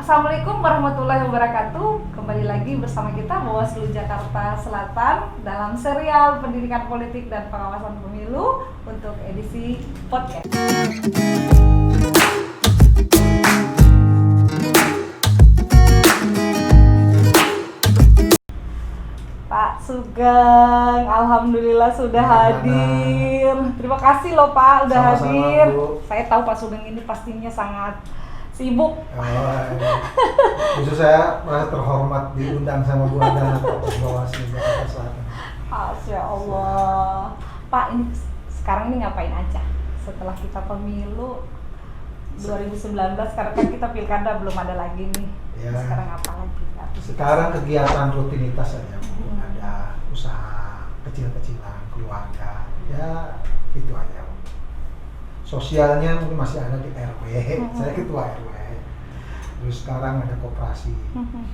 Assalamualaikum warahmatullahi wabarakatuh. Kembali lagi bersama kita Bawaslu Jakarta Selatan dalam serial Pendidikan Politik dan Pengawasan Pemilu untuk edisi podcast. Pak Sugeng, alhamdulillah sudah hadir. Terima kasih loh Pak udah hadir. Bu. Saya tahu Pak Sugeng ini pastinya sangat sibuk. Justru saya merasa terhormat diundang sama Bu Adana Bawaslu Jakarta Selatan. Masya Allah. Pak, ini sekarang ini ngapain aja setelah kita pemilu 2019? Karena kan kita pilkada belum ada lagi nih. Ya. Sekarang apa lagi? Sekarang kegiatan rutinitas saja, Bu. Ada usaha kecil-kecilan, keluarga, ya itu aja. Sosialnya mungkin masih ada di RW, saya ketua RW. Terus sekarang ada koperasi,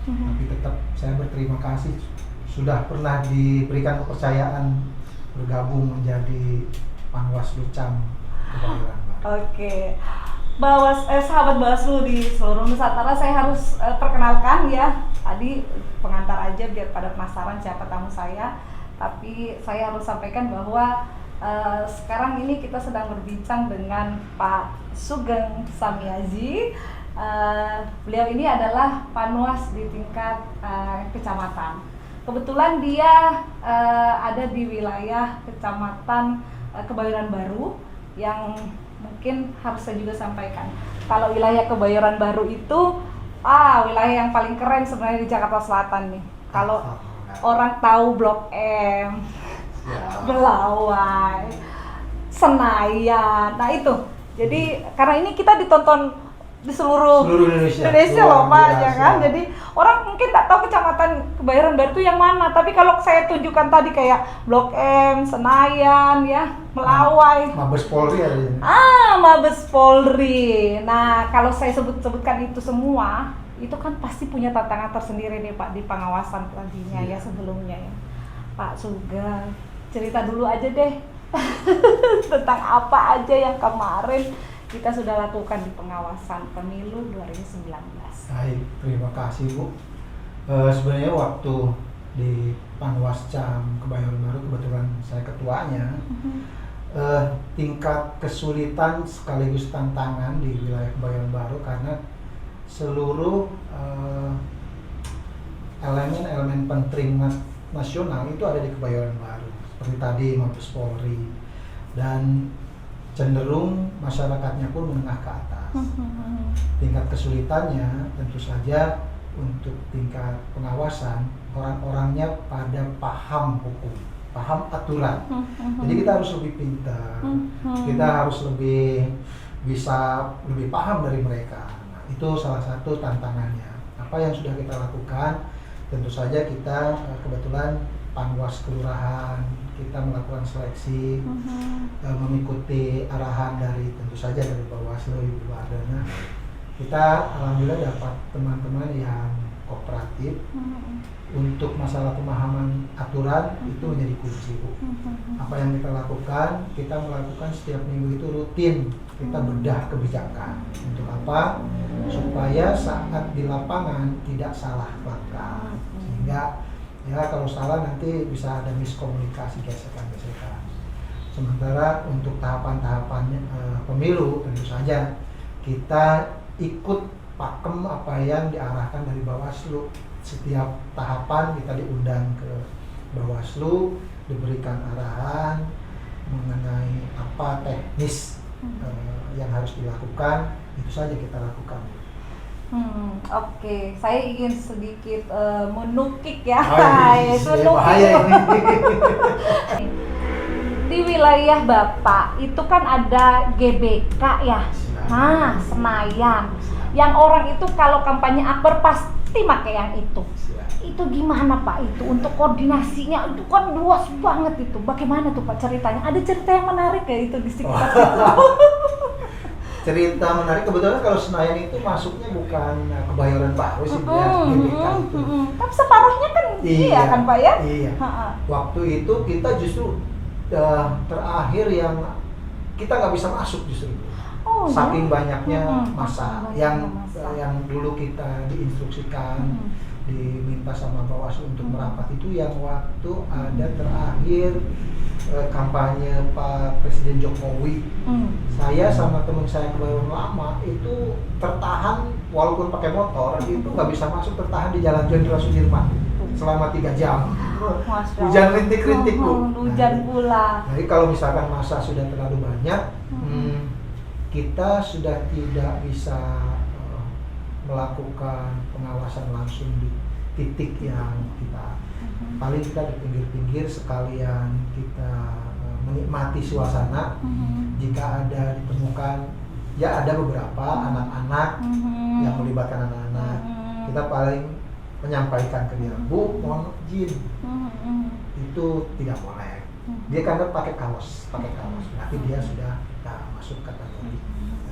tapi tetap saya berterima kasih sudah pernah diberikan kepercayaan bergabung menjadi Panwaslu Cam Kebayoran Baru. Oke. Sahabat Bawaslu di seluruh Nusantara, saya harus perkenalkan ya. Tadi pengantar aja biar pada penasaran siapa tamu saya. Tapi saya harus sampaikan bahwa sekarang ini kita sedang berbincang dengan Pak Sugeng Samiaji. Beliau ini adalah Panwas di tingkat kecamatan. Kebetulan dia ada di wilayah kecamatan Kebayoran Baru yang mungkin harus saya juga sampaikan. Kalau wilayah Kebayoran Baru itu wilayah yang paling keren sebenarnya di Jakarta Selatan nih. Kalau orang tahu Blok M, Melawai, Senayan, nah itu. Jadi karena ini kita ditonton di seluruh Indonesia loh Pak, ya kan? Jadi orang mungkin tak tahu kecamatan Kebayoran Baru itu yang mana. Tapi kalau saya tunjukkan tadi kayak Blok M, Senayan, ya, Melawai, Mabes Polri ada ini. Mabes Polri. Nah kalau saya sebutkan itu semua, itu kan pasti punya tantangan tersendiri nih Pak di pengawasan tadinya ya sebelumnya ya. Pak Sugeng, cerita dulu aja deh tentang apa aja yang kemarin kita sudah lakukan di pengawasan pemilu 2019. Baik, terima kasih Bu. Sebenarnya waktu di Panwas Cam Kebayoran Baru kebetulan saya ketuanya. Tingkat kesulitan sekaligus tantangan di wilayah Kebayoran Baru karena seluruh elemen-elemen penting nasional itu ada di Kebayoran Baru. Seperti tadi Mabes Polri, dan cenderung masyarakatnya pun menengah ke atas. Tingkat kesulitannya tentu saja untuk tingkat pengawasan, orang-orangnya pada paham hukum, paham aturan. Jadi kita harus lebih pintar, kita harus lebih paham dari mereka. Nah, itu salah satu tantangannya. Apa yang sudah kita lakukan? Tentu saja kita kebetulan Panwas Kelurahan, kita melakukan seleksi, mengikuti arahan dari tentu saja dari Bawaslu Ibu Adana. Kita alhamdulillah dapat teman-teman yang kooperatif untuk masalah pemahaman aturan itu menjadi kunci. Apa yang kita lakukan? Kita melakukan setiap minggu itu rutin kita bedah kebijakan. Untuk apa? Supaya saat di lapangan tidak salah langkah. Sehingga ya kalau salah nanti bisa ada miskomunikasi, gesekan-gesekan. Sementara untuk tahapan-tahapan pemilu tentu saja kita ikut pakem apa yang diarahkan dari Bawaslu. Setiap tahapan kita diundang ke Bawaslu, diberikan arahan mengenai apa teknis yang harus dilakukan, itu saja kita lakukan. Oke, saya ingin sedikit menukik ya. Bahaya ini. Di wilayah Bapak itu kan ada GBK ya. Nah, Senayan. Yang orang itu kalau kampanye akbar pasti pakai yang itu. Itu gimana Pak itu untuk koordinasinya? Itu kan luas banget itu. Bagaimana tuh Pak ceritanya? Ada cerita yang menarik ya itu di sekitar situ? Cerita menarik, kebetulan kalau Senayan itu masuknya bukan Kebayoran Baru sih, GBK itu. Tapi separuhnya kan iya kan Pak ya? Iya. Waktu itu kita justru terakhir yang kita nggak bisa masuk justru. Oh, saking ya? banyaknya masa yang massa. yang dulu kita diinstruksikan, diminta sama Bawaslu untuk merapat itu yang waktu ada terakhir kampanye Pak Presiden Jokowi. Saya sama teman saya Kebayoran Lama itu tertahan walaupun pakai motor itu nggak bisa masuk, tertahan di Jalan Jenderal Sudirman selama 3 jam. Masya Hujan Allah. rintik-rintik Bu. Hujan Nah, pula. jadi kalau misalkan masa sudah terlalu banyak, kita sudah tidak bisa melakukan pengawasan langsung di titik yang kita paling kita di pinggir-pinggir sekalian kita menikmati suasana. Jika ada ditemukan, ya ada beberapa anak-anak yang melibatkan anak-anak, kita paling menyampaikan ke dia, Bu, mohon izin, itu tidak boleh. Dia kan pakai kaos, berarti dia sudah masuk kategori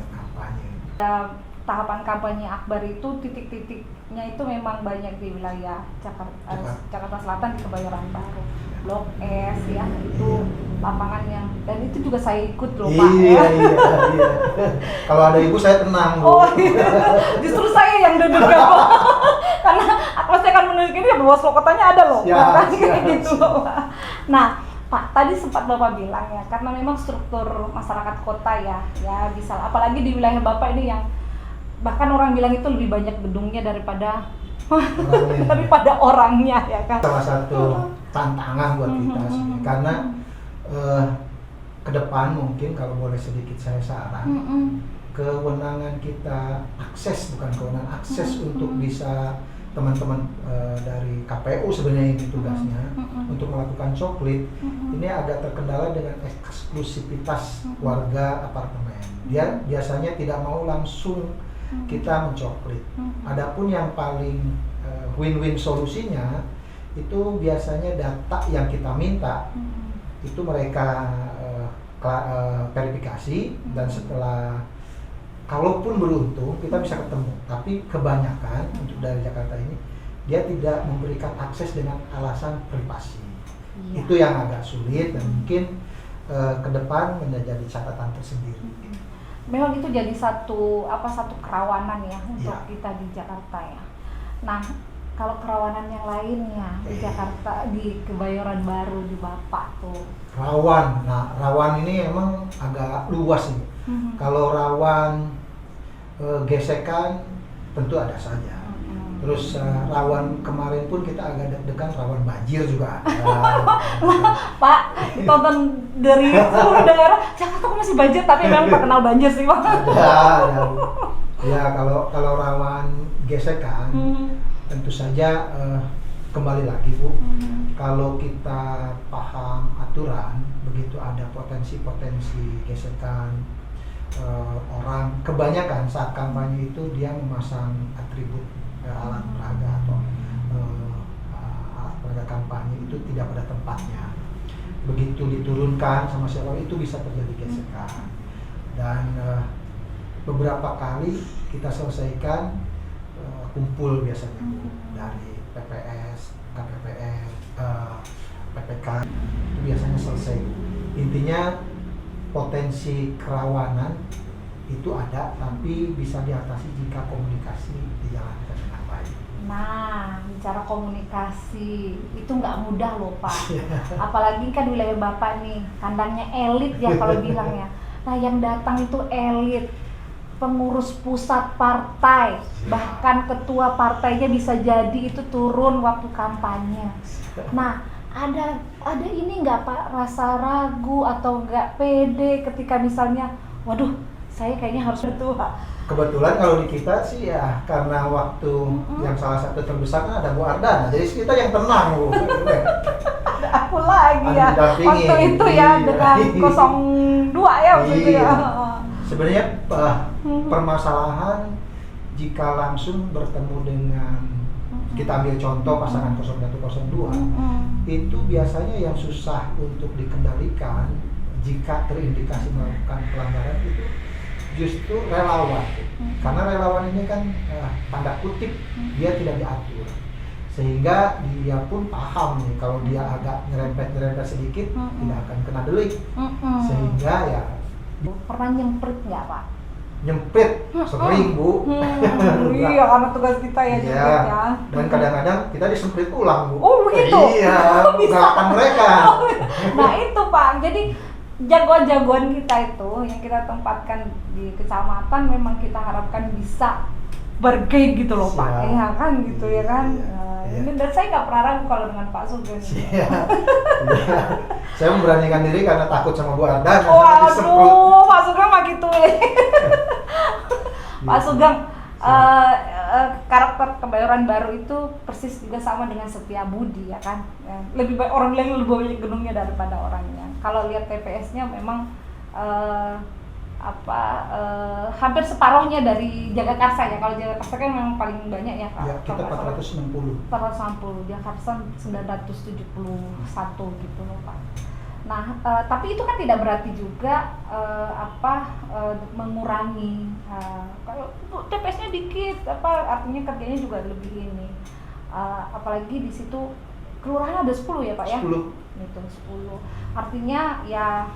kampanye. Tahapan kampanye Akbar itu titik-titiknya itu memang banyak di wilayah Jakarta Selatan, di Kebayoran Baru, Blok S ya, itu lapangan yang, dan itu juga saya ikut loh Pak. Iya. Kalau ada ibu saya tenang Bu. Oh iya, justru saya yang duduk ya Pak. Karena pasti akan menunjuk ini ya Bawaslu kotanya ada loh, kayak gitu loh Pak. Nah Pak, tadi sempat Bapak bilang ya, karena memang struktur masyarakat kota ya bisa, apalagi di wilayah Bapak ini yang bahkan orang bilang itu lebih banyak gedungnya daripada orangnya ya kan. Salah satu tantangan buat kita sih, karena ke depan mungkin kalau boleh sedikit saya saran, kewenangan kita akses untuk bisa teman-teman dari KPU sebenarnya ini tugasnya untuk melakukan coklit, ini agak terkendala dengan eksklusivitas warga apartemen. Dia biasanya tidak mau langsung kita mencoklit. Adapun yang paling win-win solusinya itu biasanya data yang kita minta itu mereka verifikasi, dan setelah kalaupun beruntung kita bisa ketemu, tapi kebanyakan untuk dari Jakarta ini dia tidak memberikan akses dengan alasan privasi. Itu yang agak sulit dan mungkin ke depan menjadi catatan tersendiri. Memang itu jadi satu kerawanan ya untuk kita di Jakarta ya. Nah, kalau kerawanan yang lainnya di Jakarta, di Kebayoran Baru di Bapak tuh. Rawan. Nah, rawan ini emang agak luas nih. Kalau rawan gesekan tentu ada saja. Terus rawan kemarin pun kita agak deg-degan, rawan banjir juga ada. Pak, ditonton dari seluruh daerah, Jakarta kok masih banjir, tapi memang terkenal banjir sih Pak. Ada. Ya kalau rawan gesekan, tentu saja kembali lagi Bu, kalau kita paham aturan, begitu ada potensi gesekan, orang kebanyakan saat kampanye itu dia memasang atribut alat peraga atau alat peraga kampanye itu tidak pada tempatnya. Begitu diturunkan sama siapa itu bisa terjadi gesekan. Dan beberapa kali kita selesaikan kumpul biasanya Bu, dari PPS, KPPS, PPK itu biasanya selesai. Intinya potensi kerawanan itu ada, tapi bisa diatasi jika komunikasi dijalankan dengan baik. Nah, bicara komunikasi itu nggak mudah loh Pak. Apalagi kan wilayah Bapak nih, kandangnya elit ya kalau bilang ya. Nah, yang datang itu elit, pengurus pusat partai, bahkan ketua partainya bisa jadi itu turun waktu kampanye. Nah, ada ini nggak Pak, rasa ragu atau nggak pede ketika misalnya, waduh, saya kayaknya harus bertua. Kebetulan kalau di kita sih ya karena waktu yang salah satu terbesar kan ada Bu Ardana, jadi kita yang tenang Bu. Ada aku lagi ya, waktu itu ya dengan 02 ya waktu itu ya. Sebenarnya permasalahan jika langsung bertemu dengan, kita ambil contoh pasangan 0102, itu biasanya yang susah untuk dikendalikan jika terindikasi melakukan pelanggaran itu justru relawan. Karena relawan ini kan tanda kutip dia tidak diatur, sehingga dia pun paham nih kalau dia agak nyerempet sedikit tidak akan kena delik. Sehingga ya pernah nyemprit nggak Pak? nyemprit sering Bu. Iya, karena tugas kita ya Iya. nyemprit ya. Dan kadang-kadang kita disemprit ulang Bu. Oh, begitu? Iya, Oh, bisa. gerakan mereka. Nah itu Pak, jadi jagoan-jagoan kita itu yang kita tempatkan di kecamatan memang kita harapkan bisa bergain gitu loh Pak. Siap. Iya kan gitu ya kan. Iya, Nah, iya. ini dan saya nggak pernah ragu kalau dengan Pak Sugeng. Iya. Iya. Saya memberanikan diri karena takut sama Bu Ardan. Waduh, Pak Sugeng mah gitu ya. Pak Sugeng, karakter Kebayoran Baru itu persis juga sama dengan Setiabudi ya kan. Lebih baik orang bilang lebih banyak gedungnya daripada orangnya. Kalau lihat TPS-nya memang hampir separuhnya dari Jagakarsa ya. Kalau Jagakarsa kan memang paling banyak ya Pak. Ya, kita 460. 460, Jakarta 971 gitu loh Pak. Nah, tapi itu kan tidak berarti juga mengurangi. Kalau TPS-nya dikit, artinya kerjanya juga lebih ini. Apalagi di situ kelurahan ada 10 ya Pak ya? 10. Itu 10. Artinya ya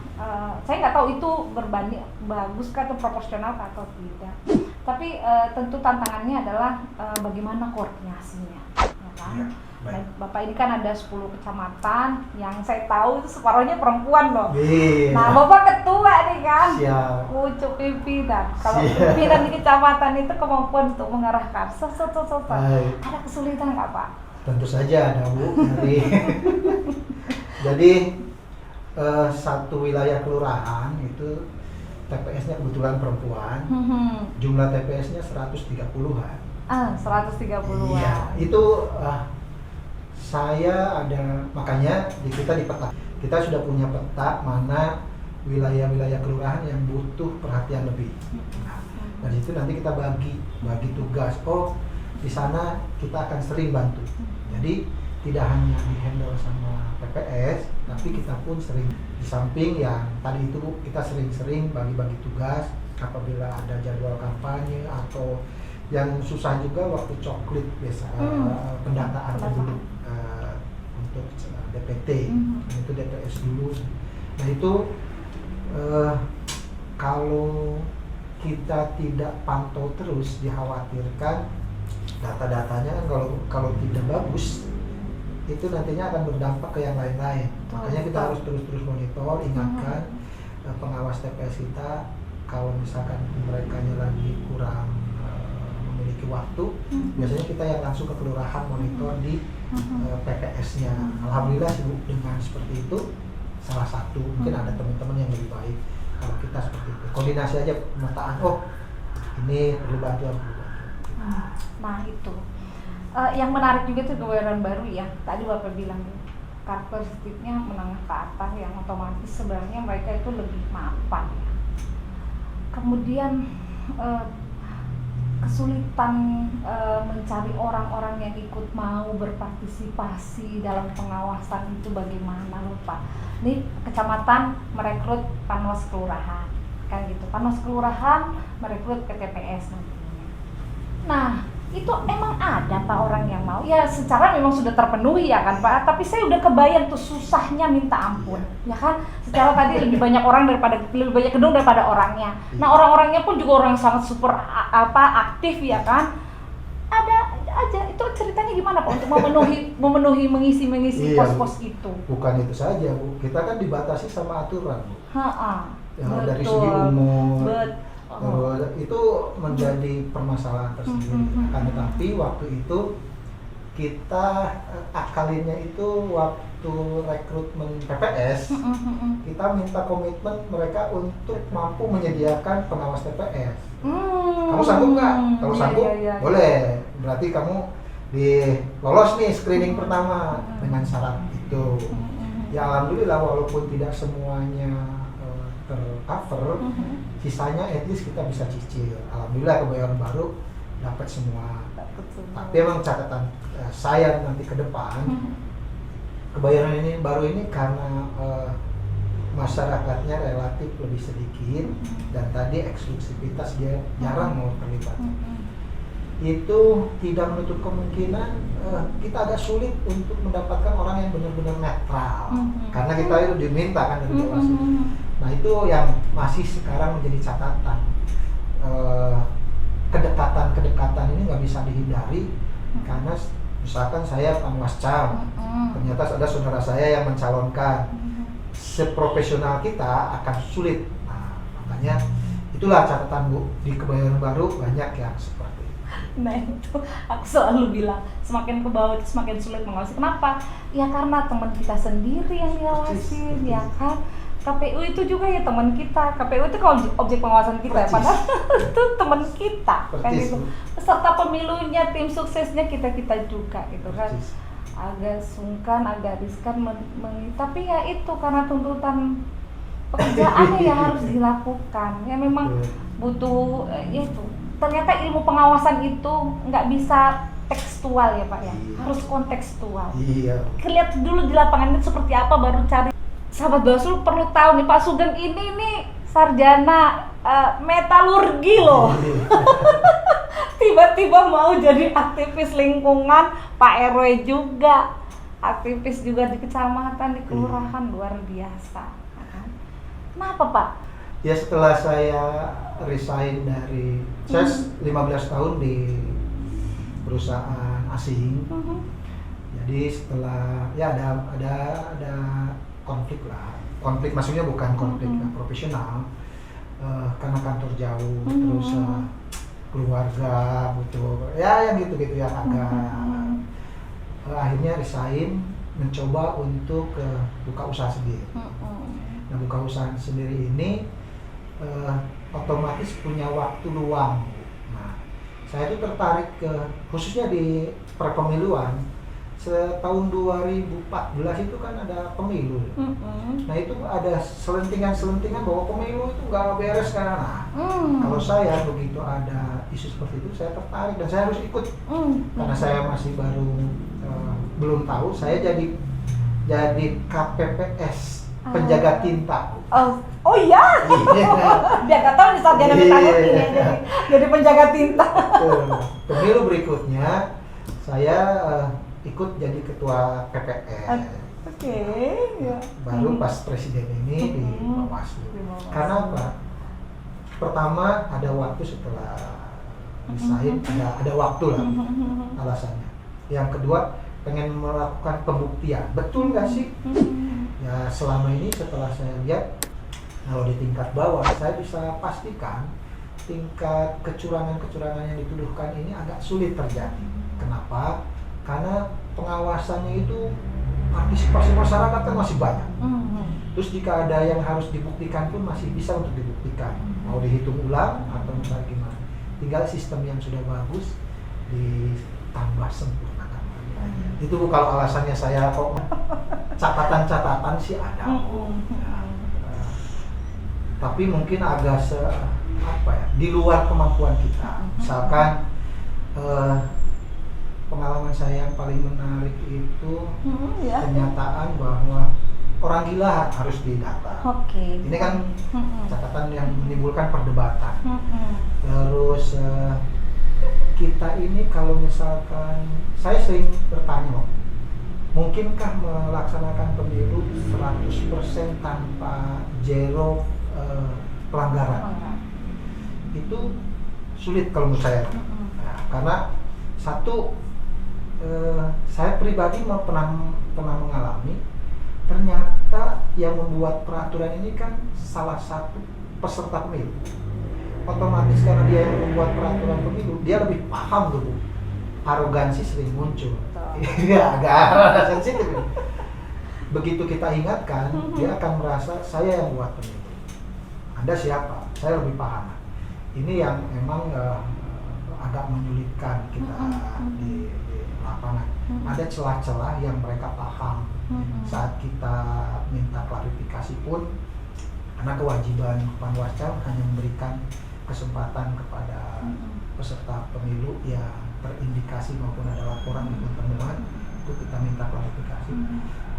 saya nggak tahu itu berbanding bagus atau proporsional atau tidak. Tapi tentu tantangannya adalah bagaimana koordinasinya, ya kan? Ya, baik. Bapak ini kan ada 10 kecamatan yang saya tahu itu separuhnya perempuan loh. Iya. Nah, Bapak ketua nih kan. Siap. Pucuk pimpinan. Kalau Siap. pimpinan di kecamatan itu kemampuan untuk mengarahkan. Baik. Ada kesulitan nggak Pak? Tentu saja ada Bu. Jadi satu wilayah kelurahan itu TPS-nya kebetulan perempuan. Jumlah TPS-nya 130-an. 130-an. Iya, itu saya ada, makanya kita di peta. Kita sudah punya peta mana wilayah-wilayah kelurahan yang butuh perhatian lebih. Nah, dari situ nanti kita bagi tugas. Oh, di sana kita akan sering bantu. Jadi tidak hanya di-handle sama PPS, tapi kita pun sering di samping yang tadi itu kita sering-sering bagi-bagi tugas apabila ada jadwal kampanye atau yang susah juga waktu coklit biasa pendataan penduduk untuk DPT, itu DPS dulu. Nah itu kalau kita tidak pantau terus dikhawatirkan data-datanya kan kalau tidak bagus itu nantinya akan berdampak ke yang lain-lain. Makanya kita harus terus-terus monitor, ingatkan pengawas TPS kita kalau misalkan mereka lagi kurang memiliki waktu, biasanya kita yang langsung ke kelurahan monitor di PPS-nya. Alhamdulillah sih dengan seperti itu salah satu mungkin ada teman-teman yang lebih baik kalau kita seperti itu. Koordinasi aja pemetaan, oh ini perlu bantuan. Nah itu. Yang menarik juga tuh Kebayoran Baru ya, tadi Bapak bilang karakteristiknya menengah ke atas yang otomatis sebenarnya mereka itu lebih mapan ya. Kemudian kesulitan mencari orang-orang yang ikut mau berpartisipasi dalam pengawasan itu bagaimana loh Pak? Ini kecamatan merekrut panwas kelurahan, kan gitu. Panwas kelurahan merekrut ke TPS nantinya. Nah, itu emang ada Pak orang yang mau? Ya secara memang sudah terpenuhi ya kan Pak, tapi saya udah kebayang tuh susahnya minta ampun, ya kan? Secara tadi lebih banyak gedung daripada orangnya. Nah orang-orangnya pun juga orang yang sangat super aktif ya kan? Ada aja itu ceritanya gimana Pak untuk memenuhi mengisi Iya, pos-pos itu? Bukan itu saja Bu, kita kan dibatasi sama aturan Bu. Dari Betul. segi umur. Betul. Itu menjadi permasalahan tersendiri. Akan tetapi waktu itu kita akalinnya itu waktu rekrutmen PPS, kita minta komitmen mereka untuk mampu menyediakan pengawas TPS. Kamu sanggup nggak? Kalau sanggup, boleh. Berarti kamu lolos nih screening pertama dengan syarat itu. Ya alhamdulillah walaupun tidak semuanya tercover, sisanya at least kita bisa cicil. Alhamdulillah Kebayoran Baru dapat semua. Tapi emang catatan saya nanti ke depan Kebayoran Baru ini karena masyarakatnya relatif lebih sedikit dan tadi eksklusivitas dia jarang mau terlibat. Itu tidak menutup kemungkinan kita agak sulit untuk mendapatkan orang yang benar-benar netral karena kita itu diminta kan dari Bawaslu. Nah itu yang masih sekarang menjadi catatan. kedekatan ini nggak bisa dihindari karena misalkan saya panwas caleg, ternyata ada saudara saya yang mencalonkan, seprofesional kita akan sulit. Nah, makanya itulah catatan Bu, di Kebayoran Baru banyak yang seperti itu. Nah itu aku selalu bilang semakin ke bawah itu semakin sulit mengawasi. Kenapa? Ya karena teman kita sendiri yang diawasin, ya kan. KPU itu juga ya teman kita. KPU itu kalau objek pengawasan kita, ya, padahal itu teman kita, kan gitu. Peserta pemilunya, tim suksesnya kita juga, gitu kan. Agak sungkan, agak riskan, tapi ya itu karena tuntutan pekerjaannya yang harus dilakukan. Ya memang butuh ya itu. Ternyata ilmu pengawasan itu nggak bisa tekstual ya Pak ya, harus kontekstual. Iya. Lihat dulu di lapangan itu seperti apa, baru cari. Sahabat Bawaslu perlu tahu nih Pak Sugeng ini nih sarjana metalurgi loh. Tiba-tiba mau jadi aktivis lingkungan, Pak RW juga aktivis juga di kecamatan, di kelurahan, luar biasa. Kenapa Pak? Ya setelah saya resign dari, saya 15 tahun di perusahaan asing. Jadi setelah ya ada konflik lah. Konflik maksudnya bukan konflik profesional, karena kantor jauh, terus keluarga butuh ya yang gitu ya agak akhirnya resign, mencoba untuk buka usaha sendiri. Nah buka usaha sendiri ini otomatis punya waktu luang. Nah saya itu tertarik khususnya di perpemiluan. Setahun 2014 itu kan ada pemilu. Nah itu ada selentingan bahwa pemilu itu nggak beres karena kalau saya begitu ada isu seperti itu saya tertarik dan saya harus ikut karena saya masih baru belum tahu. Saya jadi KPPS penjaga tinta. Oh iya. Dia nggak tahu nih sarjana metalurgi jadi penjaga tinta. Pemilu berikutnya saya ikut jadi ketua PPS. Oke. Ya. Baru pas presiden ini di Bawaslu. Karena apa? Pertama ada waktu setelah resign, ada waktu lah alasannya. Yang kedua pengen melakukan pembuktian. Betul nggak sih? Ya selama ini setelah saya lihat kalau di tingkat bawah saya bisa pastikan tingkat kecurangan yang dituduhkan ini agak sulit terjadi. Kenapa? Karena pengawasannya itu partisipasi masyarakat kan masih banyak. Terus jika ada yang harus dibuktikan pun masih bisa untuk dibuktikan. Mau dihitung ulang atau misalnya gimana. Tinggal sistem yang sudah bagus ditambah sempurnakan. Itu kalau alasannya saya kok catatan sih ada. Tapi mungkin agak di luar kemampuan kita. Misalkan pengalaman saya yang paling menarik itu kenyataan bahwa orang gila harus didata. Ini kan catatan yang menimbulkan perdebatan. Terus kita ini kalau misalkan saya sering bertanya, mungkinkah melaksanakan pemilu 100% tanpa zero pelanggaran? Itu sulit kalau menurut saya. Nah, karena satu saya pribadi pernah mengalami, ternyata yang membuat peraturan ini kan salah satu peserta pemilu. Otomatis karena dia yang membuat peraturan pemilu, dia lebih paham dulu. Arogansi sering muncul. Iya, agak sensitif. Begitu kita ingatkan, dia akan merasa saya yang buat pemilu. Anda siapa? Saya lebih paham. Ini yang memang agak menyulitkan kita di lapangan. Ada celah-celah yang mereka paham. Saat kita minta klarifikasi pun, karena kewajiban Panwascam hanya memberikan kesempatan kepada peserta pemilu yang terindikasi maupun ada laporan maupun temuan, itu kita minta klarifikasi.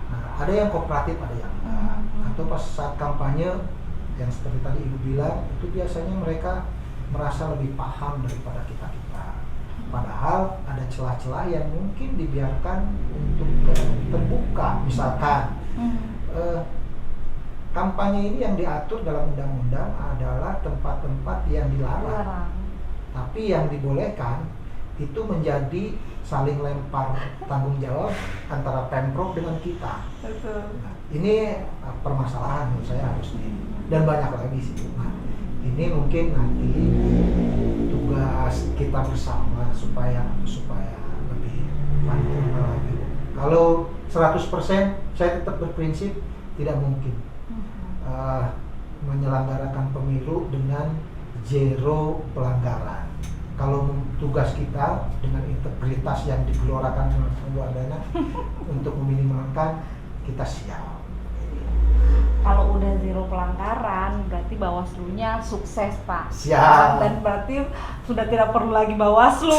Nah, ada yang kooperatif, ada yang enggak. Atau pas saat kampanye yang seperti tadi Ibu bilang, itu biasanya mereka merasa lebih paham daripada kita. Padahal ada celah-celah yang mungkin dibiarkan untuk terbuka. Misalkan kampanye ini yang diatur dalam undang-undang adalah tempat-tempat yang dilarang. Dilarang. Tapi yang dibolehkan itu menjadi saling lempar tanggung jawab antara Pemprov dengan kita. Betul. Nah, ini permasalahan menurut saya harus dan banyak lagi sih. Nah, ini mungkin nanti tugas kita bersama supaya lebih lanjut lagi. Kalau 100% saya tetap berprinsip tidak mungkin menyelenggarakan pemilu dengan zero pelanggaran. Kalau tugas kita dengan integritas yang digelorakan luar dana untuk meminimalkan, kita siap. Kalau udah zero pelanggaran, berarti Bawaslu-nya sukses, Pak. Siap. Dan berarti sudah tidak perlu lagi Bawaslu.